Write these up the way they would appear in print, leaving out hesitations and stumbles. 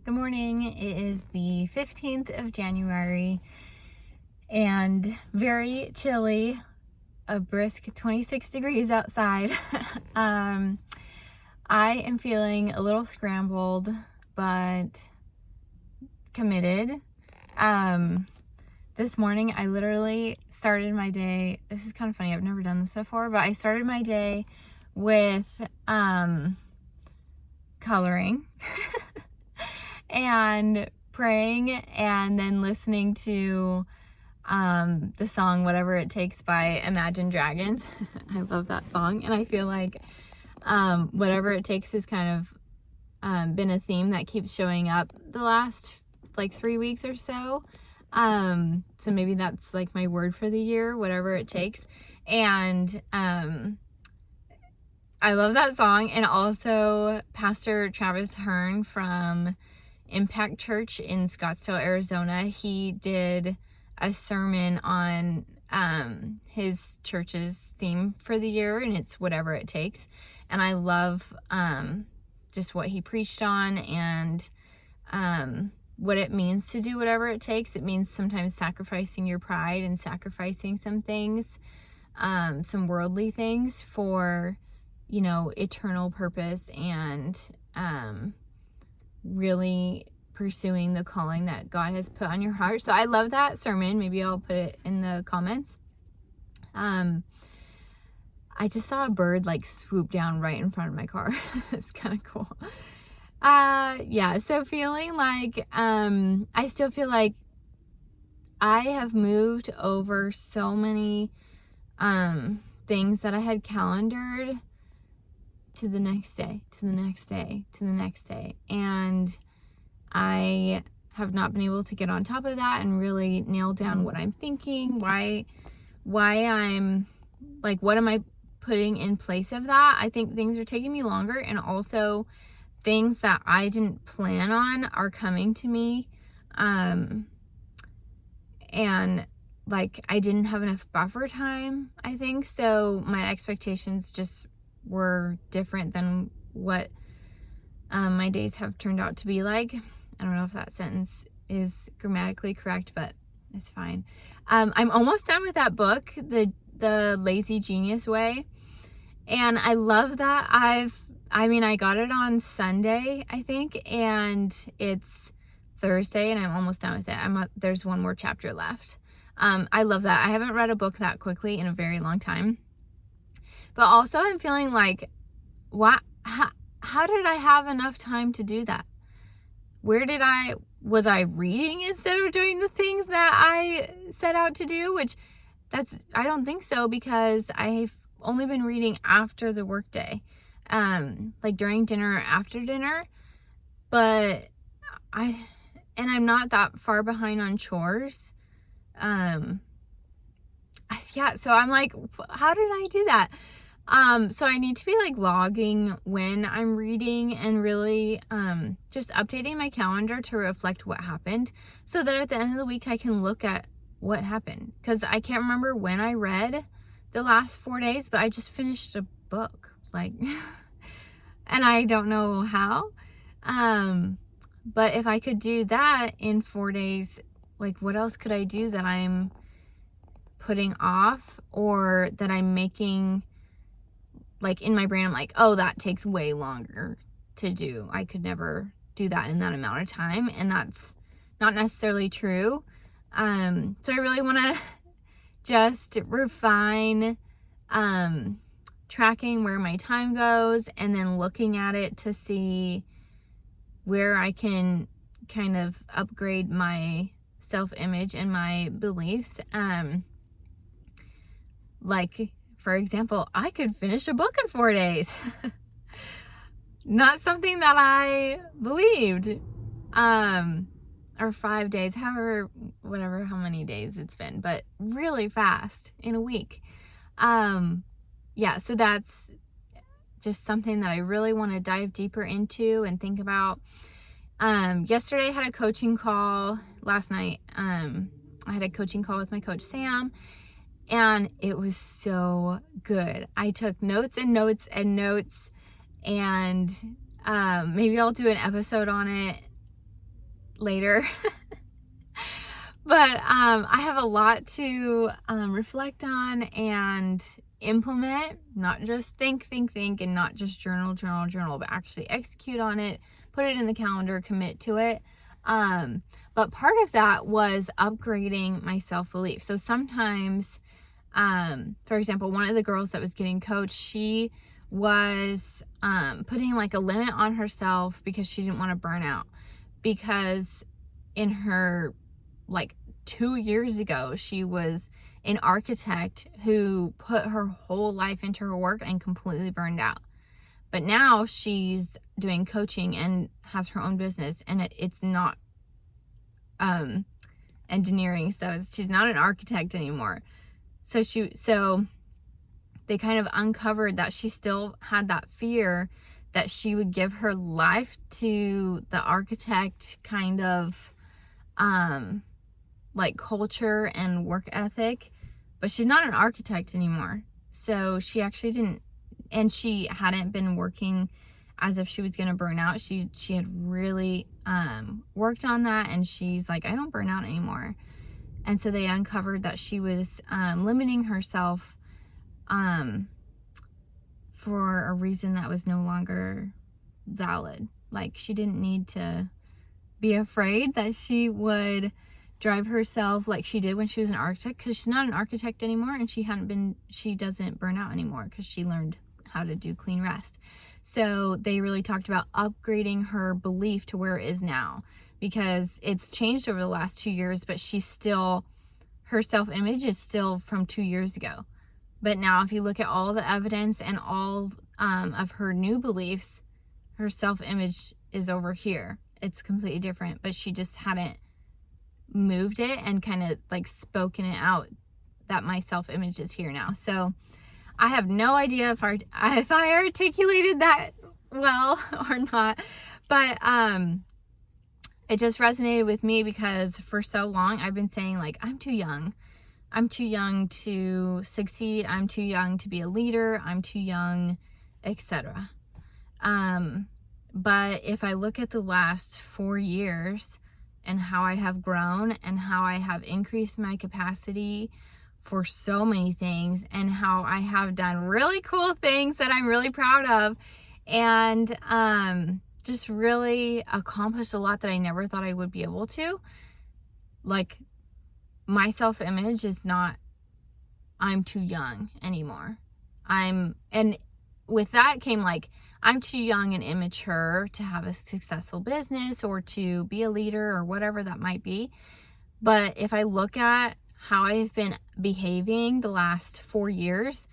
Good morning. It is the 15th of January and very chilly, a brisk 26 degrees outside. I am feeling a little scrambled, but committed. This morning I literally started my day. This is kind of funny. I've never done this before, but I started my day with coloring. And praying, and then listening to the song Whatever It Takes by Imagine Dragons. I love that song, and I feel like Whatever It Takes has kind of been a theme that keeps showing up the last like 3 weeks or so. So maybe that's like my word for the year, whatever it takes. And I love that song. And also Pastor Travis Hearn from Impact Church in Scottsdale, Arizona, he did a sermon on his church's theme for the year, and it's Whatever It Takes. And I love just what he preached on, and what it means to do whatever it takes. It means sometimes sacrificing your pride and sacrificing some things, some worldly things for, eternal purpose, and really pursuing the calling that God has put on your heart. So I love that sermon. Maybe I'll put it in the comments. I just saw a bird like swoop down right in front of my car. It's kind of cool. So feeling like I still feel like I have moved over so many things that I had calendared to the next day, to the next day, to the next day. And I have not been able to get on top of that and really nail down what I'm thinking, why I'm like, what am I putting in place of that? I think things are taking me longer, and also things that I didn't plan on are coming to me. And like, I didn't have enough buffer time, I think. So my expectations just were different than what my days have turned out to be like. I don't know if that sentence is grammatically correct, but it's fine. I'm almost done with that book, the Lazy Genius Way. And I love that. I got it on Sunday, I think, and it's Thursday, and I'm almost done with it. There's one more chapter left. I love that. I haven't read a book that quickly in a very long time. But also I'm feeling like, how did I have enough time to do that? Was I reading instead of doing the things that I set out to do? I don't think so, because I've only been reading after the workday, like during dinner or after dinner. But I'm not that far behind on chores. So I'm like, how did I do that? So I need to be like logging when I'm reading, and really just updating my calendar to reflect what happened, so that at the end of the week I can look at what happened. Because I can't remember when I read the last 4 days, but I just finished a book, like, and I don't know how. But if I could do that in 4 days, like, what else could I do that I'm putting off, or that I'm making, like, in my brain, I'm like, oh, that takes way longer to do. I could never do that in that amount of time. And that's not necessarily true. So I really want to just refine tracking where my time goes, and then looking at it to see where I can kind of upgrade my self-image and my beliefs. Like, for example, I could finish a book in 4 days. Not something that I believed. Or 5 days, how many days it's been, but really fast in a week. So that's just something that I really want to dive deeper into and think about. Yesterday I had a coaching call. Last night, I had a coaching call with my coach, Sam. And it was so good. I took notes and notes and notes, and maybe I'll do an episode on it later. But I have a lot to reflect on and implement, not just think, and not just journal, but actually execute on it, put it in the calendar, commit to it. But part of that was upgrading my self-belief. So sometimes, for example, one of the girls that was getting coached, she was putting like a limit on herself because she didn't want to burn out. Because in her, like 2 years ago, she was an architect who put her whole life into her work and completely burned out. But now she's doing coaching and has her own business, and it's not engineering, so she's not an architect anymore. So they kind of uncovered that she still had that fear that she would give her life to the architect kind of like culture and work ethic, but she's not an architect anymore. So she actually didn't, and she hadn't been working as if she was going to burn out. She had really worked on that, and she's like, I don't burn out anymore. And so they uncovered that she was limiting herself for a reason that was no longer valid. Like, she didn't need to be afraid that she would drive herself like she did when she was an architect, because she's not an architect anymore, and she doesn't burn out anymore because she learned how to do clean rest. So they really talked about upgrading her belief to where it is now, because it's changed over the last 2 years, but her self-image is still from 2 years ago. But now if you look at all the evidence and all of her new beliefs, her self-image is over here. It's completely different, but she just hadn't moved it and kind of like spoken it out that my self-image is here now. So I have no idea if I articulated that well or not, but it just resonated with me because for so long I've been saying, like, I'm too young to succeed, I'm too young to be a leader, I'm too young, etc. But if I look at the last 4 years and how I have grown and how I have increased my capacity for so many things, and how I have done really cool things that I'm really proud of, and just really accomplished a lot that I never thought I would be able to. Like, my self-image is not, I'm too young anymore. And with that came like, I'm too young and immature to have a successful business or to be a leader or whatever that might be. But if I look at how I've been behaving the last 4 years,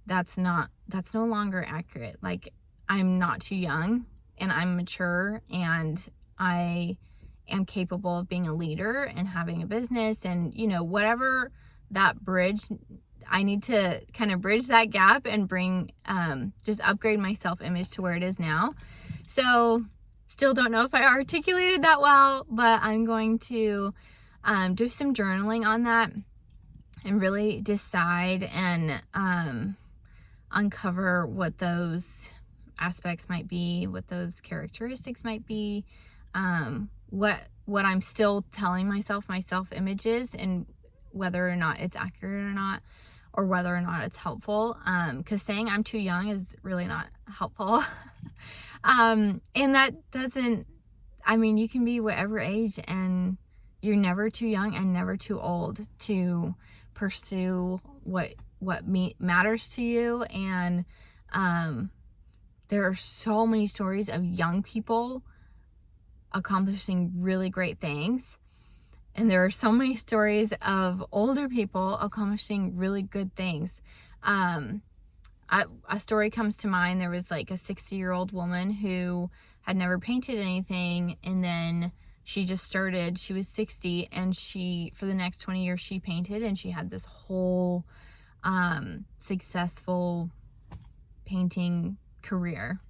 that's no longer accurate. Like, I'm not too young, and I'm mature, and I am capable of being a leader and having a business, and whatever that bridge, I need to kind of bridge that gap and bring just upgrade my self-image to where it is now. So still don't know if I articulated that well, but I'm going to do some journaling on that and really decide and uncover what those aspects might be, what those characteristics might be, what I'm still telling myself my self-image is, and whether or not it's accurate or not, or whether or not it's helpful, because saying I'm too young is really not helpful. And that doesn't, you can be whatever age, and you're never too young and never too old to pursue what matters to you. And there are so many stories of young people accomplishing really great things, and there are so many stories of older people accomplishing really good things. A story comes to mind. There was like a 60-year-old woman who had never painted anything, and then she just started. She was 60, and for the next 20 years she painted, and she had this whole successful painting career.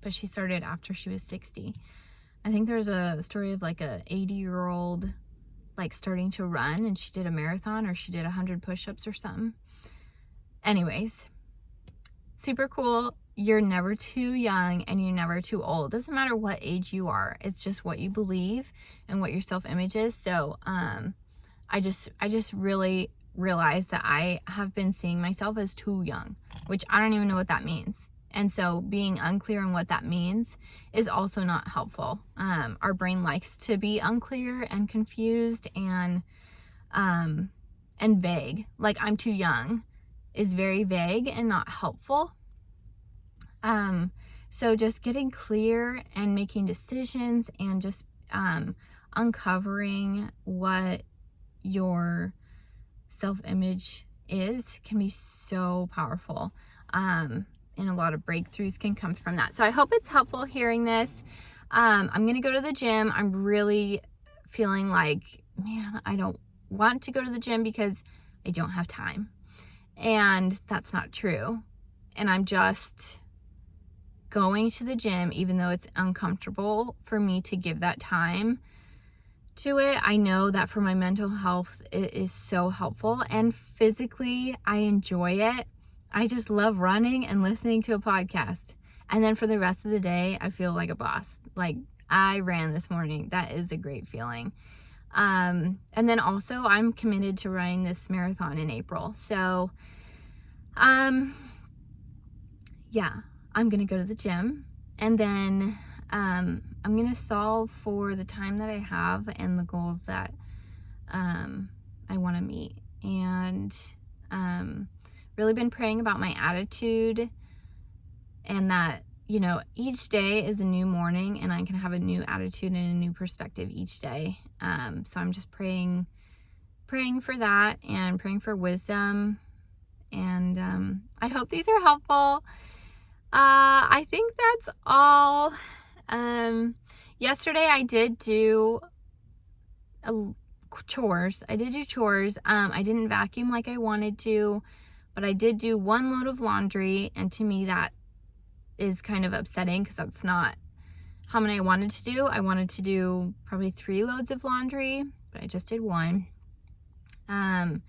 But she started after she was 60. I think there's a story of like a 80-year-old like starting to run, and she did a marathon, or she did 100 push-ups or something. Anyways, super cool. you're never too young and you're never too old. It doesn't matter what age you are. It's just what you believe and what your self-image is. So I just really realized that I have been seeing myself as too young, which I don't even know what that means. And so being unclear on what that means is also not helpful. Our brain likes to be unclear and confused and vague. Like, I'm too young is very vague and not helpful. So just getting clear and making decisions and just uncovering what your self-image is can be so powerful. And a lot of breakthroughs can come from that. So I hope it's helpful hearing this. I'm going to go to the gym. I'm really feeling like, man, I don't want to go to the gym because I don't have time. And that's not true. And I'm just going to the gym, even though it's uncomfortable for me to give that time to it. I know that for my mental health, it is so helpful. And physically, I enjoy it. I just love running and listening to a podcast. And then for the rest of the day, I feel like a boss. Like, I ran this morning. That is a great feeling. And then also, I'm committed to running this marathon in April. So, yeah, I'm going to go to the gym. And then I'm going to solve for the time that I have and the goals that I want to meet. And really been praying about my attitude, and that, you know, each day is a new morning and I can have a new attitude and a new perspective each day. So I'm just praying for that and praying for wisdom. And I hope these are helpful. I think that's all. Yesterday I did do chores. I didn't vacuum like I wanted to, but I did do one load of laundry, and to me that is kind of upsetting because that's not how many I wanted to do. I wanted to do probably 3 loads of laundry, but I just did 1. And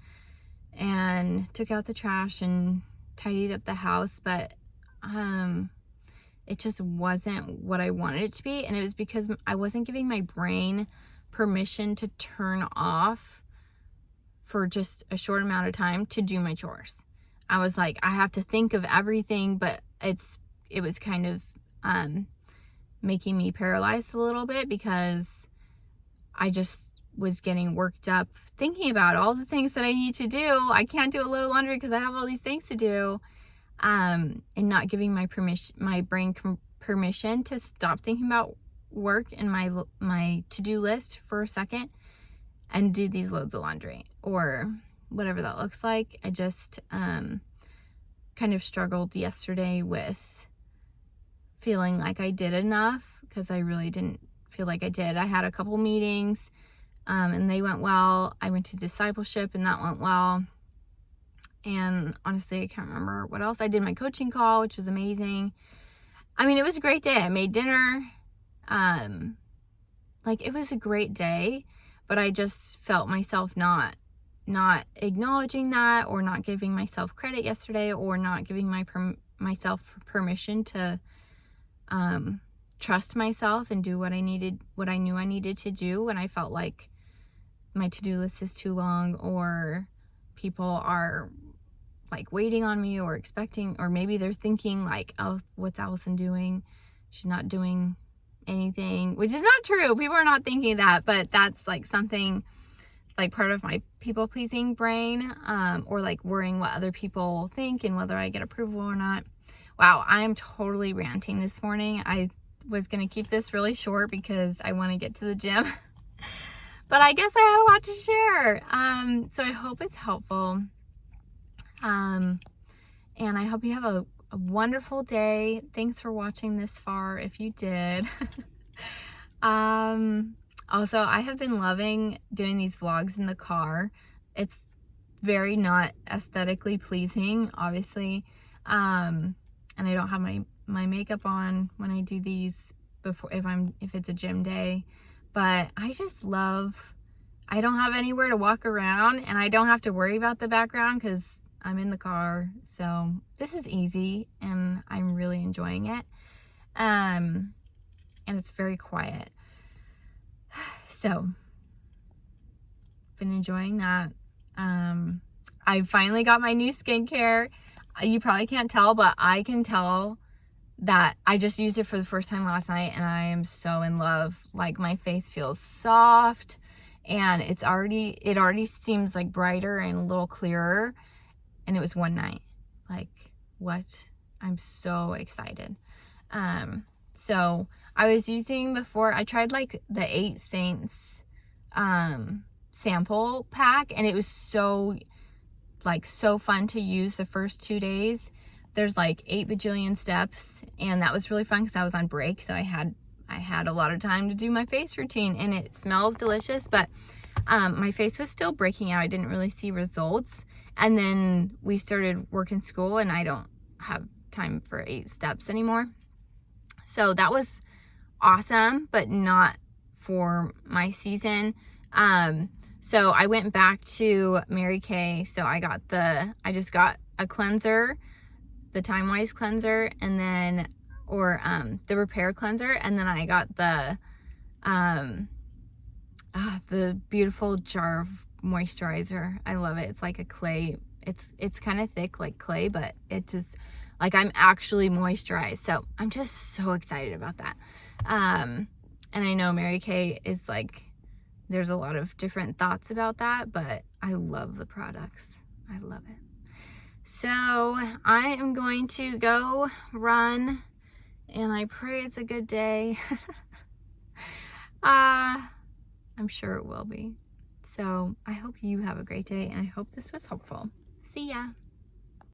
took out the trash and tidied up the house, but it just wasn't what I wanted it to be. And it was because I wasn't giving my brain permission to turn off for just a short amount of time to do my chores. I was like, I have to think of everything, but it was kind of making me paralyzed a little bit because I just was getting worked up thinking about all the things that I need to do. I can't do a little laundry because I have all these things to do. And not giving my brain permission to stop thinking about work and my to-do list for a second and do these loads of laundry or whatever that looks like. I just kind of struggled yesterday with feeling like I did enough, because I really didn't feel like I did. I had a couple meetings and they went well. I went to discipleship and that went well. And honestly, I can't remember what else. I did my coaching call, which was amazing. I mean, it was a great day. I made dinner. It was a great day, but I just felt myself not acknowledging that, or not giving myself credit yesterday, or not giving myself permission to trust myself and do what I knew I needed to do when I felt like my to-do list is too long, or people are like waiting on me or expecting, or maybe they're thinking like, oh, what's Allison doing? She's not doing anything, which is not true. People are not thinking that, but that's like something, like part of my people pleasing brain, or like worrying what other people think and whether I get approval or not. Wow, I'm totally ranting this morning. I was going to keep this really short because I want to get to the gym, but I guess I had a lot to share. So I hope it's helpful. And I hope you have a wonderful day. Thanks for watching this far, if you did. Also, I have been loving doing these vlogs in the car. It's very not aesthetically pleasing, obviously. And I don't have my makeup on when I do these if it's a gym day. But I just love, I don't have anywhere to walk around, and I don't have to worry about the background because I'm in the car, so this is easy and I'm really enjoying it. And it's very quiet. So, been enjoying that. I finally got my new skincare. You probably can't tell, but I can tell that I just used it for the first time last night and I am so in love. Like, my face feels soft and it already seems like brighter and a little clearer, and it was one night. Like, what? I'm so excited. So I was using before, I tried like the 8 Saints sample pack, and it was so fun to use the first 2 days. There's like 8 bajillion steps, and that was really fun because I was on break, so I had a lot of time to do my face routine, and it smells delicious, but my face was still breaking out. I didn't really see results, and then we started working school and I don't have time for 8 steps anymore. So that was awesome, but not for my season. So I went back to Mary Kay. So I just got a cleanser, the Time Wise cleanser, and then, the Repair cleanser. And then I got the beautiful jar of moisturizer. I love it. It's like a clay. It's kind of thick like clay, but it just, like, I'm actually moisturized. So I'm just so excited about that. And I know Mary Kay is like, there's a lot of different thoughts about that, but I love the products. I love it. So I am going to go run, and I pray it's a good day. I'm sure it will be. So I hope you have a great day, and I hope this was helpful. See ya.